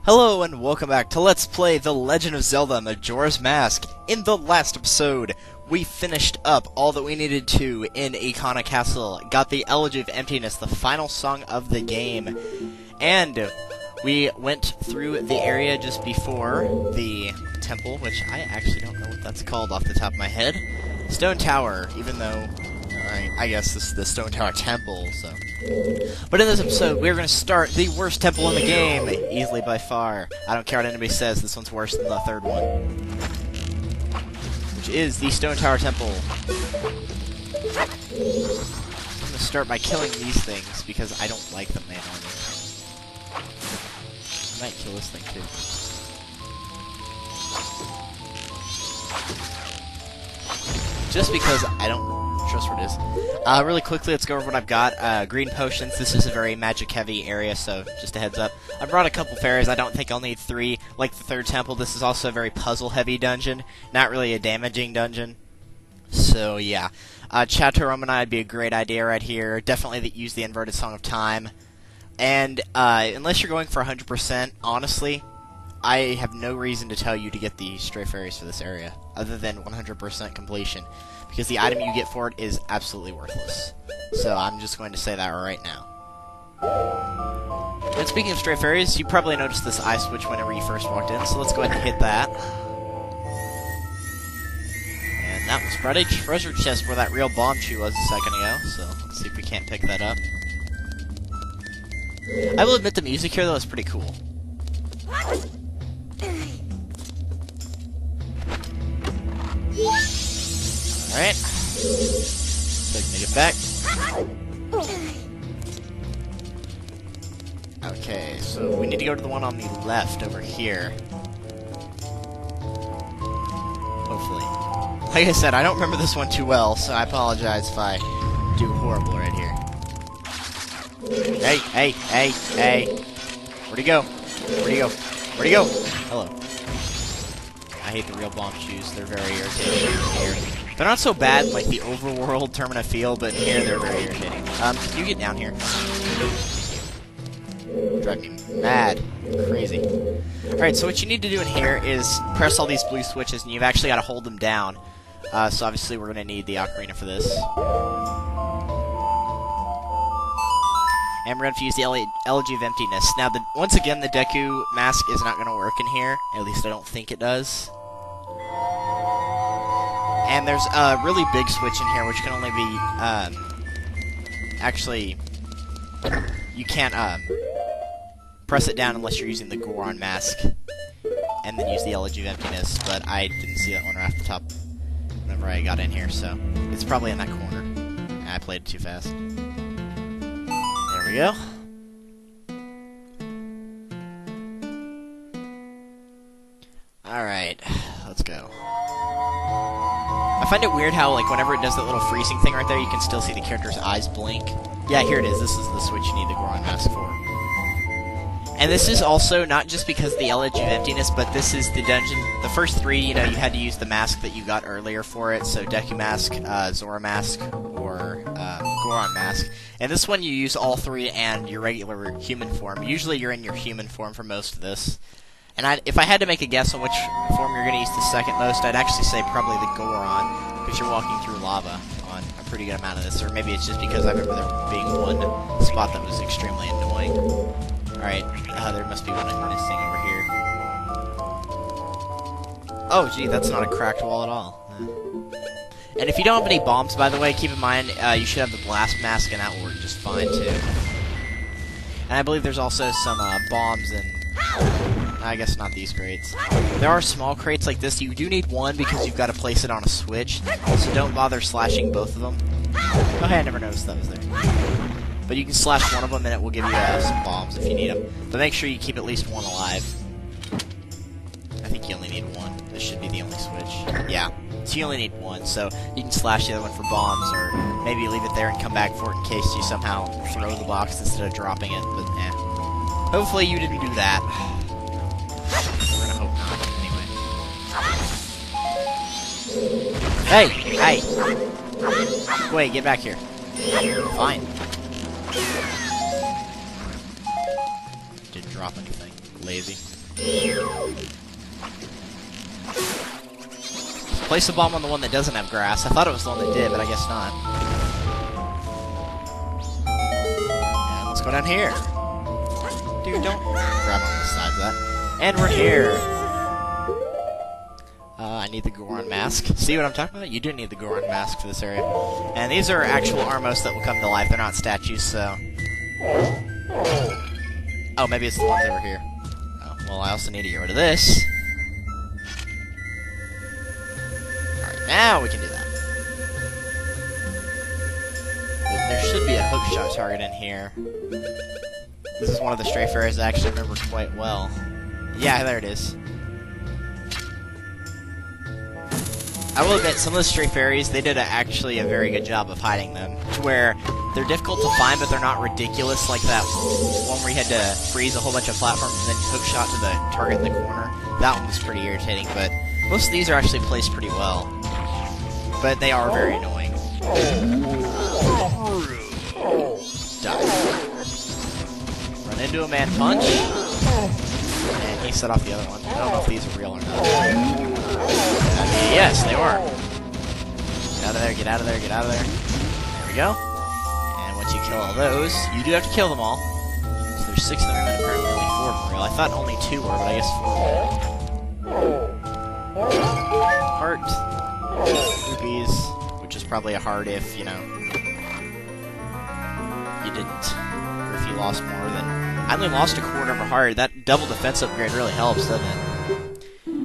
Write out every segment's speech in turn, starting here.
Hello and welcome back to Let's Play The Legend of Zelda Majora's Mask. In the last episode, we finished up all that we needed to in Ikana Castle, got the Elegy of Emptiness, the final song of the game, and we went through the area just before the temple, which I actually don't know what that's called off the top of my head. Stone Tower, even though, I guess this is the Stone Tower Temple, so... But in this episode, we're going to start the worst temple in the game, easily by far. I don't care what anybody says, this one's worse than the third one. Which is the Stone Tower Temple. I'm going to start by killing these things, because I don't like them, they annoy me. I might kill this thing, too. Just because I don't trust what it is. Really quickly, let's go over what I've got. Green potions. This is a very magic-heavy area, so just a heads up. I brought a couple fairies. I don't think I'll need 3. Like the third temple, this is also a very puzzle-heavy dungeon. Not really a damaging dungeon. So, yeah. Chateau Romanai would be a great idea right here. Definitely use the inverted Song of Time. And, unless you're going for 100%, honestly, I have no reason to tell you to get the stray fairies for this area, other than 100% completion, because the item you get for it is absolutely worthless. So I'm just going to say that right now. And speaking of stray fairies, you probably noticed this eye switch whenever you first walked in, so let's go ahead and hit that. And that was brought a treasure chest where that real bomb tree was a second ago, so let's see if we can't pick that up. I will admit the music here, though, is pretty cool. Alright. So I can make it back. Okay, so we need to go to the one on the left over here. Hopefully. Like I said, I don't remember this one too well, so I apologize if I do horrible right here. Hey, hey, hey, hey. Where'd he go? Where'd he go? Where'd he go? Hello. I hate the real bomb shoes. They're very irritating here. They're not so bad in, like, the overworld Termina feel, but here they're very irritating. Can you get down here? Drive me mad. Crazy. Alright, so what you need to do in here is press all these blue switches, and you've actually got to hold them down. So obviously we're going to need the ocarina for this. And we're going to use the Elegy of Emptiness. Now, once again, the Deku mask is not going to work in here. At least I don't think it does. And there's a really big switch in here, which can only be, actually, you can't, press it down unless you're using the Goron mask. And then use the Elegy of Emptiness, but I didn't see that one right off the top whenever I got in here, so it's probably in that corner. And I played it too fast. There we go. Alright, let's go. I find it weird how, like, whenever it does that little freezing thing right there, you can still see the character's eyes blink. Yeah, here it is. This is the switch you need the Goron mask for. And this is also not just because of the Elegy of Emptiness, but this is the dungeon. The first 3, you know, you had to use the mask that you got earlier for it. So Deku mask, Zora mask, or Goron mask. And this one you use all 3 and your regular human form. Usually you're in your human form for most of this. And if I had to make a guess on which form you're going to use the second most, I'd actually say probably the Goron, because you're walking through lava on a pretty good amount of this. Or maybe it's just because I remember there being one spot that was extremely annoying. Alright, there must be one I'm missing over here. Oh, gee, that's not a cracked wall at all. And if you don't have any bombs, by the way, keep in mind, you should have the blast mask, and that will work just fine, too. And I believe there's also some bombs and... I guess not these crates. There are small crates like this. You do need one because you've got to place it on a switch. So don't bother slashing both of them. Oh, hey, I never noticed that was there. But you can slash one of them and it will give you some bombs if you need them. But make sure you keep at least one alive. I think you only need one. This should be the only switch. Yeah. So you only need one. So you can slash the other one for bombs, or maybe leave it there and come back for it in case you somehow throw the box instead of dropping it. But, eh. Hopefully you didn't do that. We're gonna hope not, anyway. Hey! Hey! Wait, get back here. Fine. Didn't drop anything. lazy. Place a bomb on the one that doesn't have grass. I thought it was the one that did, but I guess not. And let's go down here. Dude, don't grab on the sides of that. And we're here. I need the Goron mask. See what I'm talking about? You do need the Goron mask for this area. And these are actual Armos that will come to life. They're not statues, so... Oh, maybe it's the ones over here. Oh, well, I also need to get rid of this. Alright, now we can do that. There should be a hookshot target in here. This is one of the stray fairies I actually remember quite well. Yeah, there it is. I will admit, some of the stray fairies, they did actually a very good job of hiding them, to where they're difficult to find, but they're not ridiculous like that one where you had to freeze a whole bunch of platforms and then hookshot to the target in the corner. That one was pretty irritating, but most of these are actually placed pretty well. But they are very annoying. Die. Run into a man punch. And he set off the other one. I don't know if these are real or not. Yes, they were. Get out of there, get out of there, get out of there. There we go. And once you kill all those, you do have to kill them all. So there's 6 that are not apparently only 4 of them real. I thought only 2 were, but I guess 4 were. Heart. Rupees. Which is probably a heart if, you know, you didn't. Or if you lost more than... I only lost a quarter of a heart. That double defense upgrade really helps, doesn't it?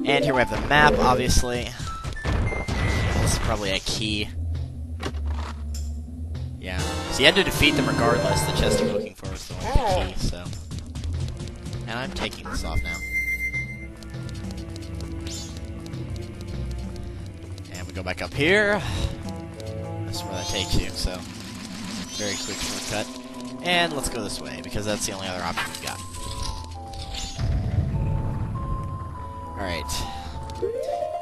And here we have the map, obviously. This is probably a key. Yeah. So you had to defeat them regardless. The chest you're looking for is the one with the key, so... And I'm taking this off now. And we go back up here. That's where that takes you, so... Very quick shortcut. And let's go this way, because that's the only other option we've got. Alright.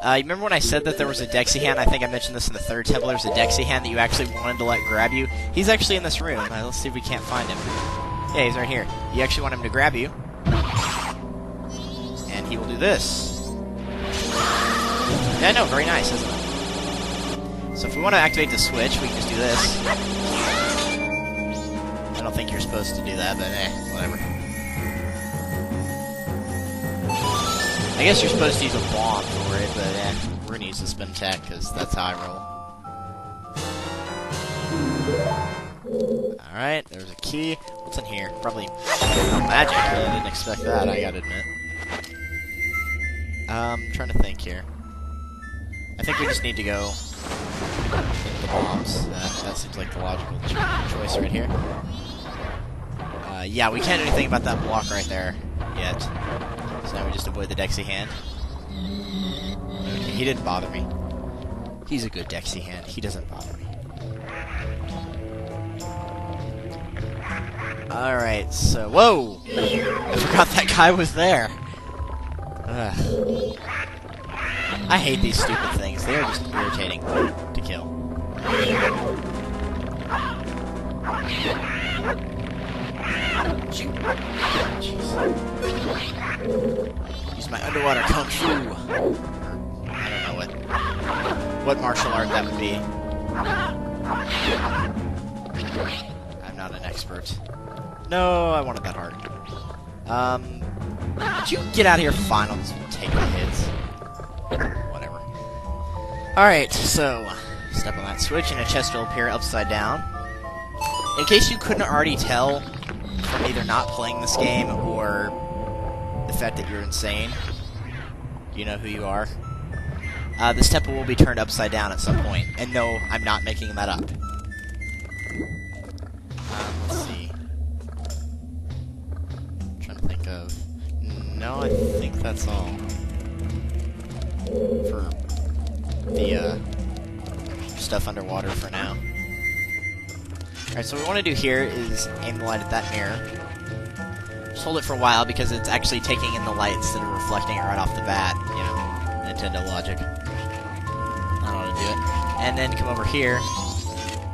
You remember when I said that there was a Dexy hand? I think I mentioned this in the 3rd temple. There's a Dexy hand that you actually wanted to let grab you. He's actually in this room. Let's see if we can't find him. Yeah, he's right here. You actually want him to grab you. And he will do this. Yeah, I know. Very nice, isn't it? So if we want to activate the switch, we can just do this. I don't think you're supposed to do that, but whatever. I guess you're supposed to use a bomb for it, but we're gonna use the spin attack because that's how I roll. Alright, there's a key. What's in here? Probably magic. I didn't expect that, I gotta admit. I'm trying to think here. I think we just need to go into the bombs. That seems like the logical choice right here. Yeah, we can't do anything about that block right there yet. So now we just avoid the Dexy hand. Okay, he didn't bother me. He's a good Dexy hand. He doesn't bother me. Alright, so... Whoa! I forgot that guy was there. Ugh. I hate these stupid things. They are just irritating to kill. Use my underwater kung fu. I don't know what martial art that would be. I'm not an expert. No, I wanted that heart. Would you get out of here? Fine, I'll just take my hits. Whatever. Alright, so step on that switch and a chest will appear upside down. In case you couldn't already tell from either not playing this game or the fact that you're insane, you know who you are. This temple will be turned upside down at some point. And no, I'm not making that up. Let's see. I'm trying to think of... No, I think that's all. For the, stuff underwater for now. Alright, so what we want to do here is aim the light at that mirror. Just hold it for a while because it's actually taking in the light instead of reflecting it right off the bat. You know, Nintendo logic. I don't know how to do it. And then come over here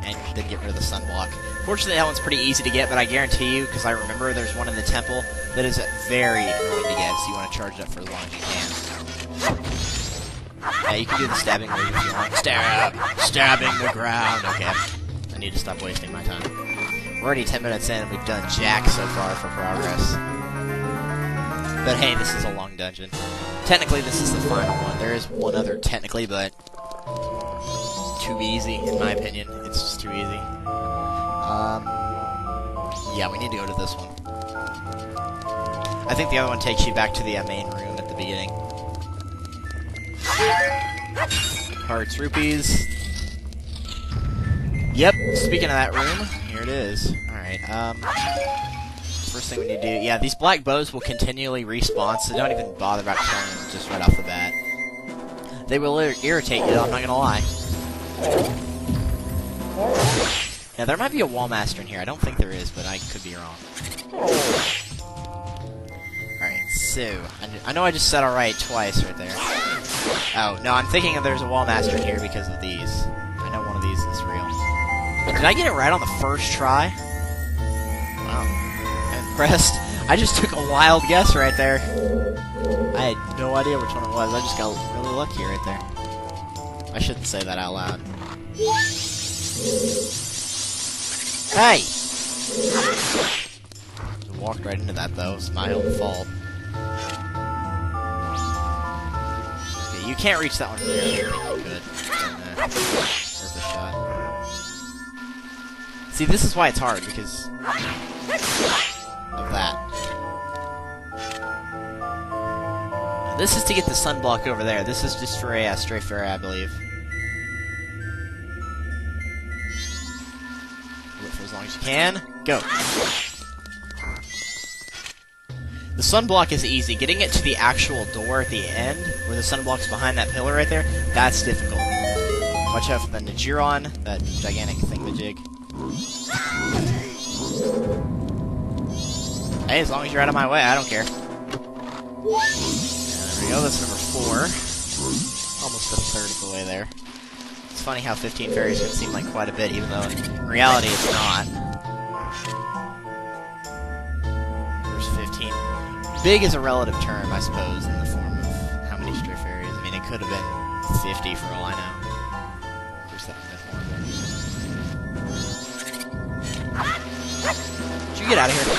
and then get rid of the sunblock. Fortunately, that one's pretty easy to get, but I guarantee you, because I remember there's one in the temple that is very annoying to get, so you want to charge it up for as long as you can. Yeah, you can do the stabbing move if you want. Stabbing the ground. Okay, I need to stop wasting my time. We're already 10 minutes in, and we've done jack so far for progress. But hey, this is a long dungeon. Technically, this is the final one. There is one other technically, but too easy, in my opinion. It's just too easy. Yeah, we need to go to this one. I think the other one takes you back to the main room at the beginning. Hearts, rupees. Yep, speaking of that room, here it is. Alright, first thing we need to do... Yeah, these black bows will continually respawn, so don't even bother about killing them just right off the bat. They will irritate you, I'm not gonna lie. Now, there might be a wall master in here. I don't think there is, but I could be wrong. Alright, so... I know I just said alright twice right there. Oh, no, I'm thinking there's a wall master in here because of these. I know one of these is real. Did I get it right on the first try? Wow. I'm impressed. I just took a wild guess right there. I had no idea which one it was. I just got really lucky right there. I shouldn't say that out loud. Hey! I walked right into that, though. It's my own fault. Okay, you can't reach that one from here. I think you could. There's a shot. See, this is why it's hard, because of that. This is to get the sunblock over there. This is just for a stray fairy, I believe. Do it for as long as you can. Go. The sunblock is easy. Getting it to the actual door at the end, where the sunblock's behind that pillar right there, that's difficult. Watch out for the Najiron, that gigantic thingamajig. Hey, as long as you're out of my way, I don't care. There we go, that's number 4. Almost a third of the way there. It's funny how 15 fairies can seem like quite a bit, even though in reality it's not. There's 15. Big is a relative term, I suppose, in the form of how many stray fairies. I mean, it could have been 50 for all I know. There's that horrible. Did you get out of here?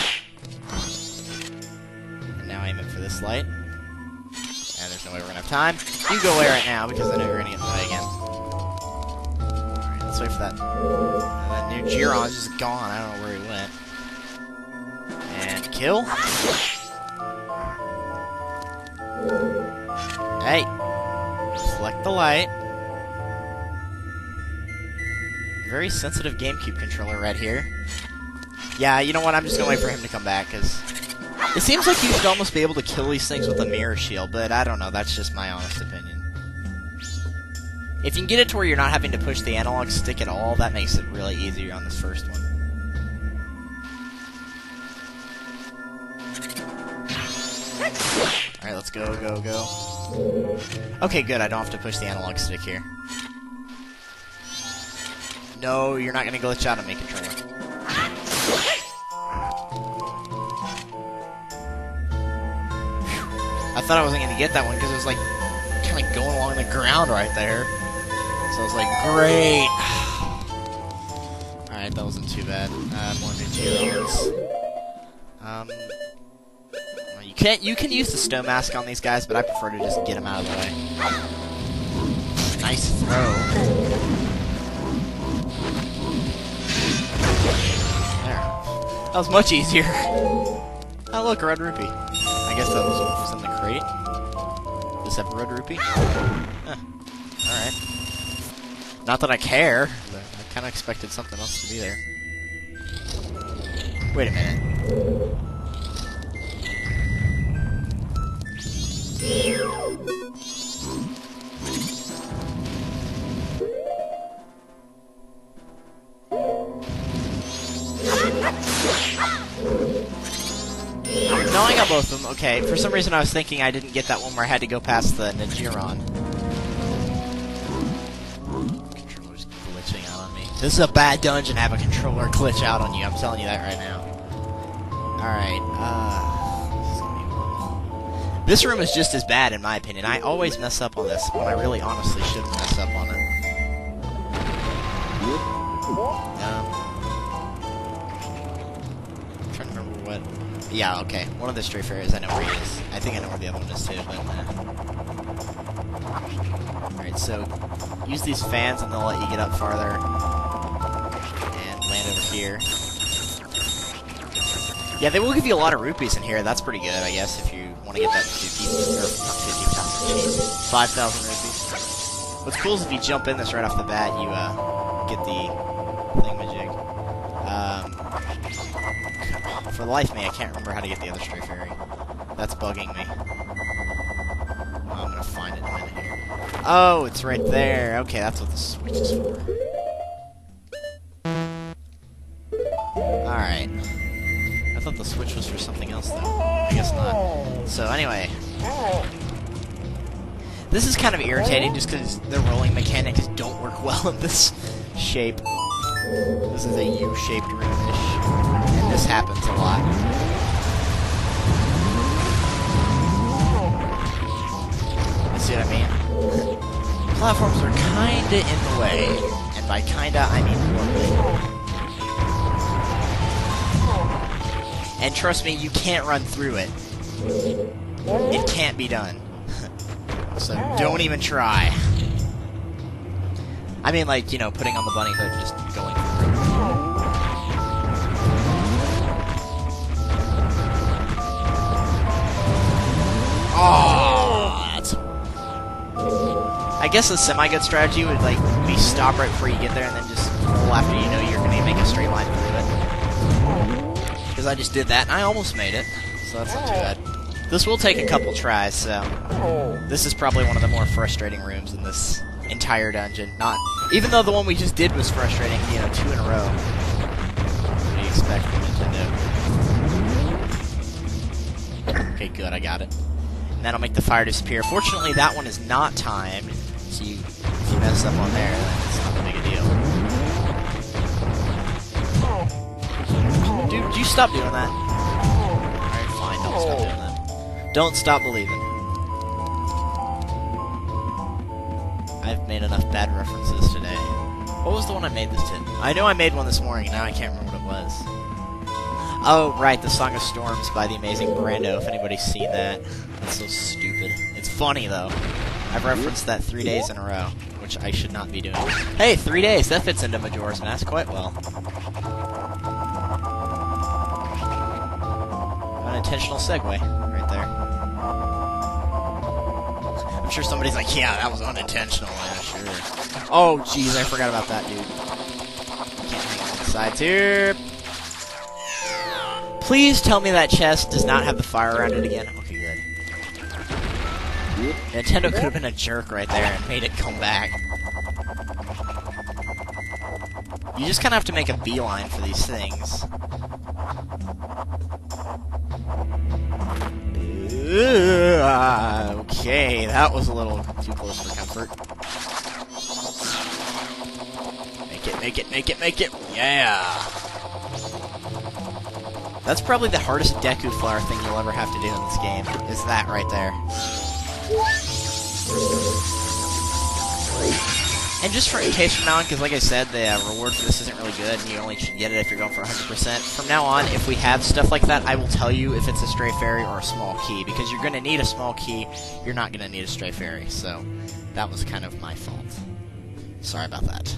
And now aim it for this light. And there's no way we're gonna have time. You go away right now, because I know you're gonna get in the way again. Alright, let's wait for that. That new Giron's just gone. I don't know where he went. And kill. Hey! Select the light. Very sensitive GameCube controller right here. Yeah, you know what? I'm just gonna wait for him to come back, because it seems like you should almost be able to kill these things with a mirror shield, but I don't know. That's just my honest opinion. If you can get it to where you're not having to push the analog stick at all, that makes it really easier on this first one. Alright, let's go, go, go. Okay, good. I don't have to push the analog stick here. No, you're not going to glitch out on me, controller. I thought I wasn't going to get that one because it was like kind of going along the ground right there. So I was like, great. Alright, that wasn't too bad. More Majorans. You can use the snow mask on these guys, but I prefer to just get them out of the way. Nice throw. There. That was much easier. Oh look, a red rupee. I guess that was in the crate. Does this have a red rupee? Huh. Alright. Not that I care, but I kinda expected something else to be there. Wait a minute. No, I got both of them. Okay, for some reason I was thinking I didn't get that one where I had to go past the Najiron. Controller's glitching out on me. This is a bad dungeon. Have a controller glitch out on you. I'm telling you that right now. Alright, this room is just as bad in my opinion. I always mess up on this when I really honestly shouldn't mess up on it. I'm trying to remember what... Yeah, okay. One of the stray fairies, I know where he is. I think I know where the other one is too, but... Alright, so... Use these fans and they'll let you get up farther. And land over here. Yeah, they will give you a lot of rupees in here. That's pretty good, I guess, if you want to get that 50... Or, not 50,000, jeez. 5,000 rupees. What's cool is if you jump in this right off the bat, you, get the thingamajig. For the life of me, I can't remember how to get the other stray fairy. That's bugging me. Oh, I'm gonna find it in a minute here. Oh, it's right there. Okay, that's what the switch is for. Alright. I thought the switch was for something else, though. I guess not. So, anyway. This is kind of irritating, just because the rolling mechanics don't work well in this shape. This is a U-shaped room-ish. And this happens a lot. You see what I mean? Platforms are kinda in the way. And by kinda, I mean horribly. And trust me, you can't run through it. It can't be done. So don't even try. I mean, like, you know, putting on the bunny hood and just going through. Oh, that's... I guess a semi-good strategy would, like, be stop right before you get there and then just roll after you know you're going to make a straight line through it. Because I just did that and I almost made it. So that's not too bad. This will take a couple tries, so... This is probably one of the more frustrating rooms in this entire dungeon. Not... Even though the one we just did was frustrating, you know, 2 in a row. What do you expect from Nintendo? Okay, good, I got it. And that'll make the fire disappear. Fortunately, that one is not timed, so if you mess up on there, then it's not that big a deal. Dude, you stop doing that. Alright, fine, don't stop doing that. Don't stop believing. I've made enough bad references today. What was the one I made this to? I know I made one this morning, and now I can't remember what it was. Oh, right, the Song of Storms by the amazing Brando, if anybody's seen that. That's so stupid. It's funny, though. I've referenced that 3 days in a row, which I should not be doing. Hey, 3 days! That fits into Majora's Mask quite well. Unintentional segue, right there. I'm sure somebody's like, yeah, that was unintentional. Yeah, sure. Oh, jeez, I forgot about that, dude. Can't hang on the sides here. Please tell me that chest does not have the fire around it again. Okay, good. Nintendo could have been a jerk right there and made it come back. You just kind of have to make a beeline for these things. Okay, that was a little too close for comfort. Make it, make it, make it, make it! Yeah! That's probably the hardest Deku Flower thing you'll ever have to do in this game, is that right there. And just for in case from now on, because like I said, the reward for this isn't really good, and you only should get it if you're going for 100%. From now on, if we have stuff like that, I will tell you if it's a stray fairy or a small key, because you're going to need a small key, you're not going to need a stray fairy, so that was kind of my fault. Sorry about that.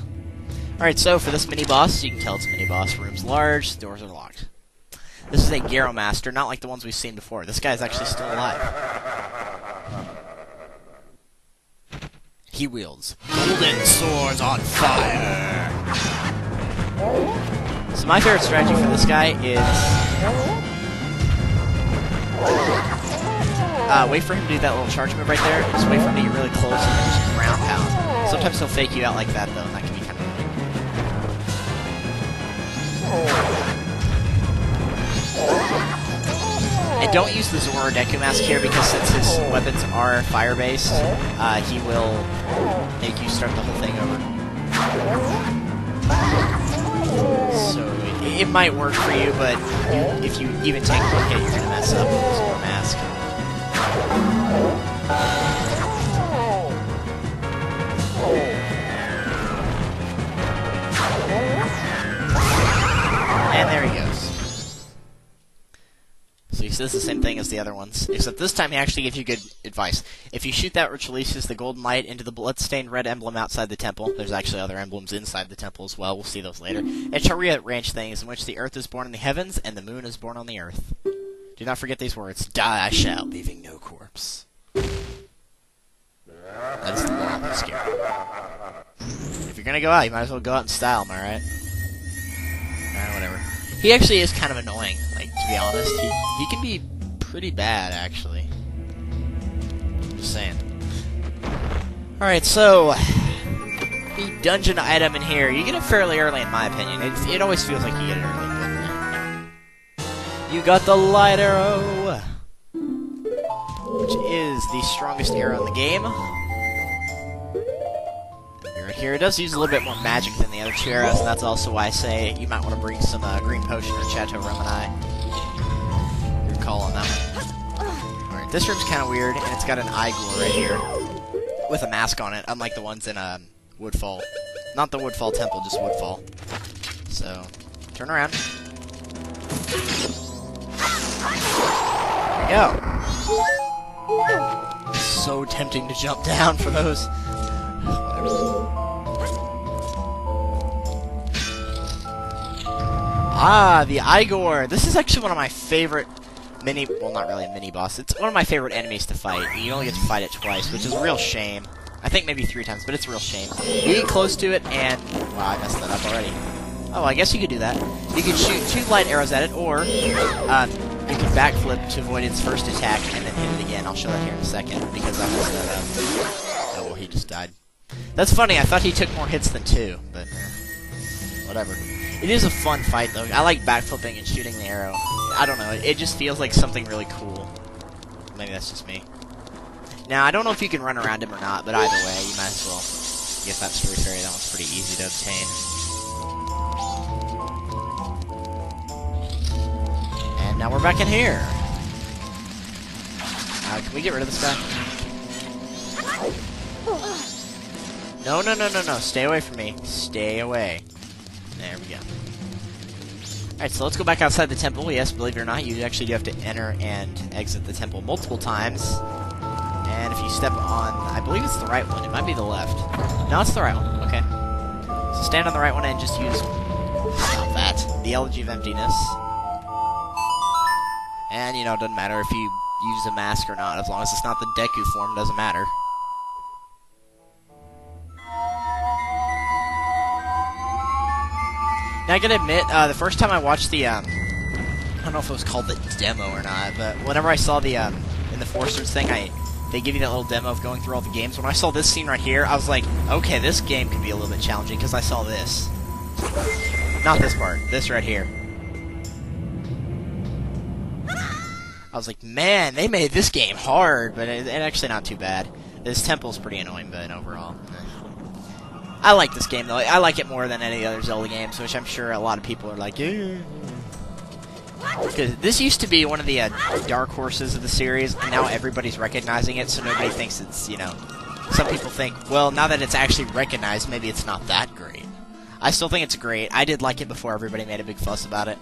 Alright, so for this mini-boss, you can tell it's a mini-boss. Room's large, doors are locked. This is a Gyro Master, not like the ones we've seen before. This guy's actually still alive. He wields golden swords on fire. So my favorite strategy for this guy is wait for him to do that little charge move right there. Just wait for him to get really close and then just ground pound. Sometimes he'll fake you out like that though, and that can be kind of annoying. And don't use the Zora Deku Mask here, because since his weapons are fire-based, he will make you start the whole thing over. So it might work for you, but if you even take one hit, you're gonna mess up with this more mask. And there he goes. So he says the same thing as the other ones, except this time he actually gives you good advice. If you shoot that which releases the golden light into the bloodstained red emblem outside the temple, there's actually other emblems inside the temple as well, we'll see those later, it shall rearrange things in which the earth is born in the heavens and the moon is born on the earth. Do not forget these words, die I shall, leaving no corpse. That is the moral of this game. If you're gonna go out, you might as well go out in style, am I right? Alright, whatever. He actually is kind of annoying, like, to be honest. He can be pretty bad, actually. Just saying. Alright, so the dungeon item in here, you get it fairly early in my opinion. It always feels like you get it early, but you got the light arrow, which is the strongest arrow in the game. Right here, it does use a little bit more magic than the other two arrows, and that's also why I say you might want to bring some green potion or Chateau Remini. Good call on that one. Alright, this room's kind of weird, and it's got an Igor right here with a mask on it, unlike the ones in Woodfall. Not the Woodfall Temple, just Woodfall. So, turn around. There we go. So tempting to jump down for those. Ah, the Igor. This is actually one of my favorite well, not really a mini-boss. It's one of my favorite enemies to fight. You only get to fight it twice, which is a real shame. I think maybe 3 times, but it's a real shame. You get close to it, and... Wow, I messed that up already. Oh, I guess you could do that. You could shoot 2 light arrows at it, or you can backflip to avoid its first attack, and then hit it again. I'll show that here in a second, because I messed that up. Oh, well, he just died. That's funny, I thought he took more hits than 2, but... whatever. It is a fun fight, though. I like backflipping and shooting the arrow. I don't know, it just feels like something really cool. Maybe that's just me. Now, I don't know if you can run around him or not, but either way, you might as well get that Story Fairy. That one's pretty easy to obtain. And now we're back in here. Can we get rid of this guy? No, no, no, no, no. Stay away from me. Stay away. There we go. Alright, so let's go back outside the temple. Yes, believe it or not, you actually do have to enter and exit the temple multiple times. And if you step on... I believe it's the right one. It might be the left. No, it's the right one. Okay. So stand on the right one and just use... not that. The Elegy of Emptiness. And, you know, it doesn't matter if you use a mask or not. As long as it's not the Deku form, it doesn't matter. Now, I gotta admit, the first time I watched the, I don't know if it was called the demo or not, but whenever I saw the, in the Foresters thing, they give you that little demo of going through all the games. When I saw this scene right here, I was like, okay, this game could be a little bit challenging, because I saw this. Not this part, this right here. I was like, man, they made this game hard, but it's actually not too bad. This temple's pretty annoying, but overall... I like this game, though. I like it more than any other Zelda games, which I'm sure a lot of people are like, yeah. Because this used to be one of the dark horses of the series, and now everybody's recognizing it, so nobody thinks it's, you know... Some people think, well, now that it's actually recognized, maybe it's not that great. I still think it's great. I did like it before everybody made a big fuss about it.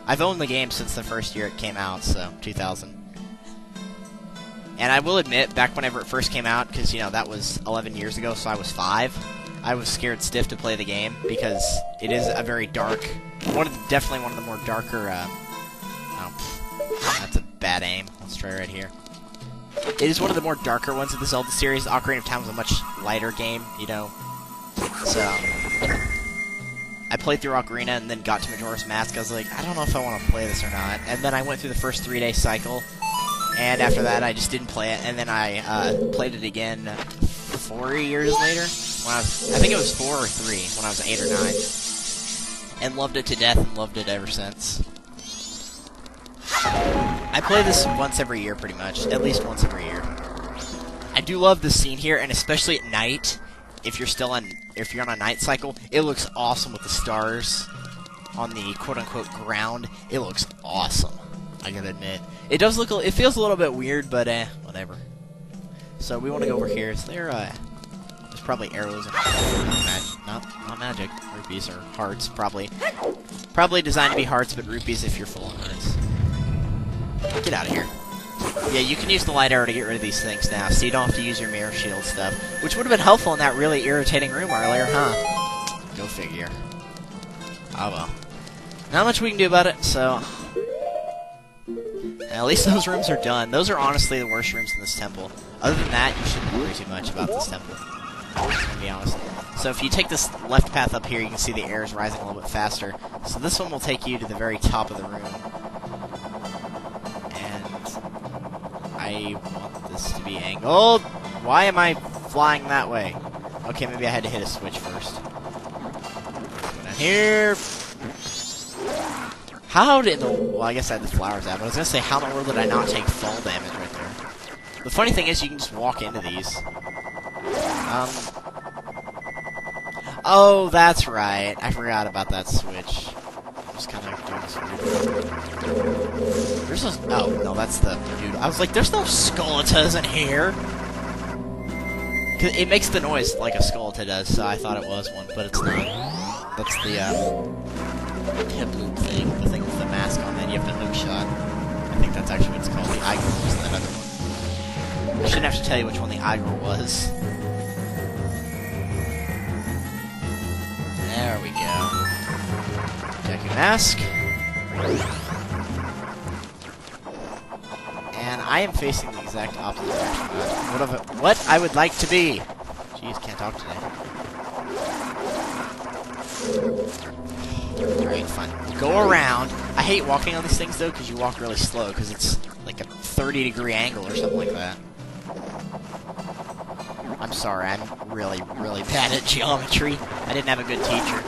I've owned the game since the first year it came out, so, 2000. And I will admit, back whenever it first came out, because, you know, that was 11 years ago, so I was 5... I was scared stiff to play the game, because it is a very dark... definitely one of the more darker, oh, that's a bad aim. Let's try right here. It is one of the more darker ones of the Zelda series. Ocarina of Time was a much lighter game, you know. So, I played through Ocarina and then got to Majora's Mask. I was like, I don't know if I want to play this or not. And then I went through the first 3-day cycle, and after that I just didn't play it. And then I played it again 4 years later. I think it was 4 or 3 when I was 8 or 9, and loved it to death and loved it ever since. I play this once every year, pretty much, at least once every year. I do love this scene here, and especially at night, if you're on a night cycle, it looks awesome with the stars on the quote-unquote ground. It looks awesome, I gotta admit. It does look, it feels a little bit weird, but whatever. So we want to go over here. Is there, there's probably arrows and not magic. Rupees or hearts, probably. Probably designed to be hearts, but rupees if you're full on hearts. Get out of here. Yeah, you can use the light arrow to get rid of these things now, so you don't have to use your mirror shield stuff. Which would have been helpful in that really irritating room earlier, huh? Go figure. Oh well. Not much we can do about it, so... At least those rooms are done. Those are honestly the worst rooms in this temple. Other than that, you shouldn't worry too much about this temple. To be honest. So if you take this left path up here, you can see the air is rising a little bit faster. So this one will take you to the very top of the room. I want this to be angled. Why am I flying that way? Okay, maybe I had to hit a switch first. Go down here. How did the... Well, I guess I had the flowers out, but I was going to say, how in the world did I not take fall damage right there? The funny thing is, you can just walk into these. Oh, that's right. I forgot about that switch. Just kind of doing this weird. There's no... Oh, no, that's the dude. I was like, there's no Skeletas in here. Cause it makes the noise like a Skeleta does, so I thought it was one, but it's not. That's the, hip loop thing. The thing with the mask on, then you have the hook shot. I think that's actually what it's called. The Igor was that other one. I shouldn't have to tell you which one the Igor was. There we go. Jackie mask. And I am facing the exact opposite direction. What I would like to be. Jeez, can't talk today. Alright, fine. Go around. I hate walking on these things though, because you walk really slow, because it's like a 30-degree angle or something like that. I'm sorry, I'm really, really bad at geometry. I didn't have a good teacher.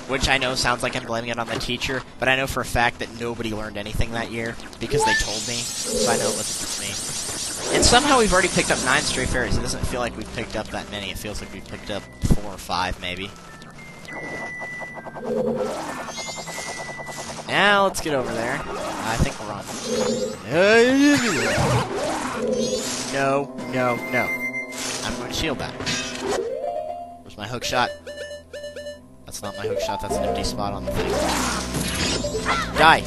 Which I know sounds like I'm blaming it on the teacher, but I know for a fact that nobody learned anything that year, because they told me, so I know it wasn't just me. And somehow we've already picked up 9 stray fairies. It doesn't feel like we've picked up that many. It feels like we've picked up 4 or 5, maybe. Now, let's get over there. I think we're on. No, no, no. I'm going to shield that. Where's my hook shot? That's not my hook shot, that's an empty spot on the thing. Die!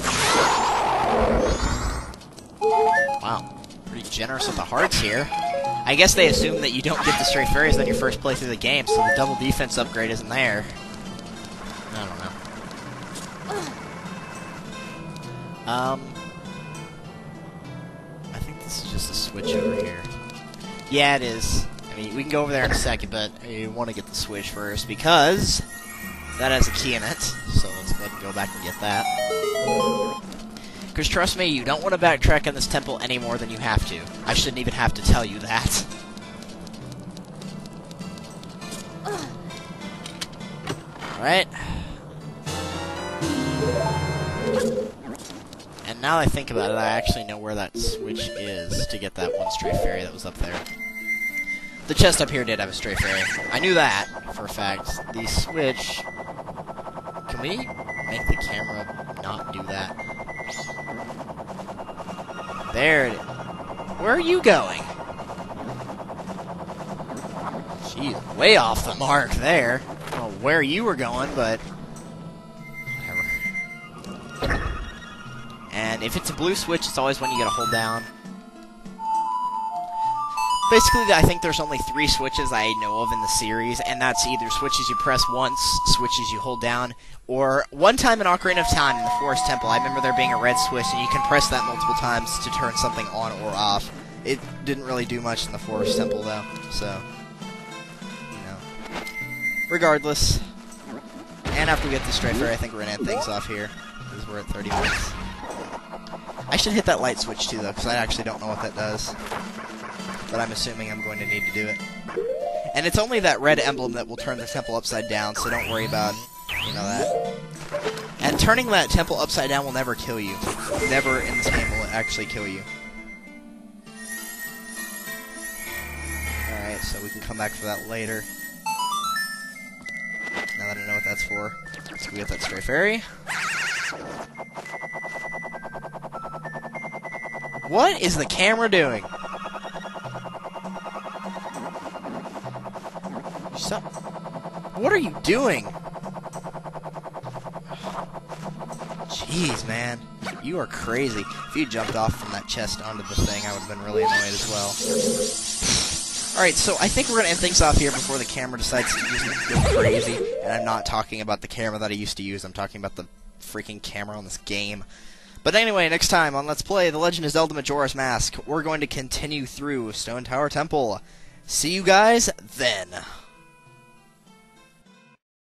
Wow. Pretty generous with the hearts here. I guess they assume that you don't get the stray fairies on your first play through the game, so the double defense upgrade isn't there. I don't know. I think this is just a switch over here. Yeah, it is. I mean, we can go over there in a second, but I want to get the switch first, because that has a key in it. So let's go ahead and go back and get that. Because trust me, you don't want to backtrack in this temple any more than you have to. I shouldn't even have to tell you that. Alright. And now that I think about it, I actually know where that switch is to get that one stray fairy that was up there. The chest up here did have a stray fairy. I knew that for a fact. The switch... Can we make the camera not do that? There it is. Where are you going? Jeez, way off the mark there. I don't know where you were going, but... whatever. And if it's a blue switch, it's always one you gotta hold down. Basically, I think there's only 3 switches I know of in the series, and that's either switches you press once, switches you hold down, or one time in Ocarina of Time in the Forest Temple, I remember there being a red switch, and you can press that multiple times to turn something on or off. It didn't really do much in the Forest Temple, though, so, you know. Regardless. And after we get the stray fairy, I think we're going to end things off here, because we're at 30 minutes. I should hit that light switch, too, though, because I actually don't know what that does. But I'm assuming I'm going to need to do it. And it's only that red emblem that will turn the temple upside down, so don't worry about, you know, that. And turning that temple upside down will never kill you. Never in this game will it actually kill you. Alright, so we can come back for that later. for. So we get that stray fairy. What is the camera doing? Stop. What are you doing? Jeez, man. You are crazy. If you jumped off from that chest onto the thing, I would have been really annoyed as well. Alright, so I think we're going to end things off here before the camera decides to just go crazy. And I'm not talking about the camera that I used to use. I'm talking about the freaking camera on this game. But anyway, next time on Let's Play The Legend of Zelda Majora's Mask, we're going to continue through Stone Tower Temple. See you guys then.